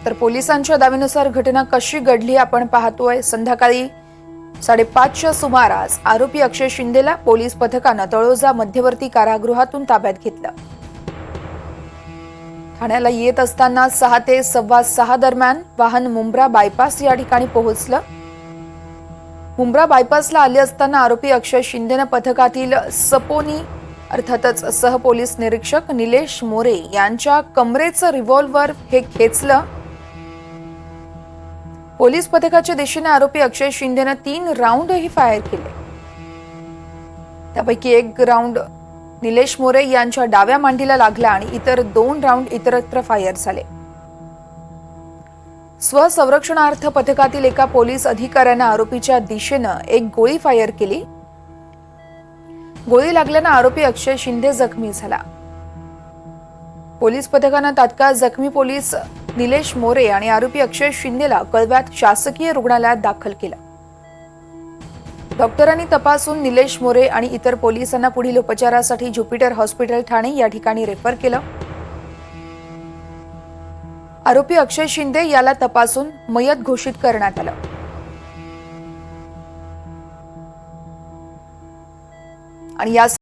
तर पोलिसांच्या दाव्यानुसार घटना कशी घडली आपण पाहतोय। संध्याकाळी 5:30च्या सुमारास आरोपी अक्षय शिंदेला पोलीस पथकाने तळोजा मध्यवर्ती कारागृहातून ताब्यात घेतलं। ठाण्याला येत असताना 6 ते 6:15 दरम्यान वाहन मुंब्रा बायपास या ठिकाणी पोहोचलं। मुंब्रा बायपासला आले असताना आरोपी अक्षय शिंदेने पथकातील सपोनी अर्थातच सहपोलीस निरीक्षक निलेश मोरे यांच्या कमरेचं रिव्हॉल्व्हर हे खेचलं। पोलीस पथकाच्या दिशेने आरोपी अक्षय शिंदेने 3 राऊंडही फायर केले। त्यापैकी एक राऊंड निलेश मोरे यांच्या डाव्या मांडीला लागला आणि इतर 2 राऊंड इतरत्र फायर झाले। स्वसंरक्षणार्थ पथकातील एका पोलीस अधिकाऱ्याने आरोपीच्या दिशेने एक गोळी फायर केली। गोळी लागल्याने आरोपी अक्षय शिंदे जखमी झाला। पोलीस पथकाने तात्काळ जखमी पोलीस निलेश मोरे आणि आरोपी अक्षय शिंदेला कळव्यात शासकीय रुग्णालयात दाखल केलं। डॉक्टरांनी तपासून निलेश मोरे आणि इतर पोलिसांना पुढील उपचारासाठी ज्युपिटर हॉस्पिटल ठाणे या ठिकाणी रेफर केलं। आरोपी अक्षय शिंदे याला तपासून मयत घोषित करण्यात आलं आणि या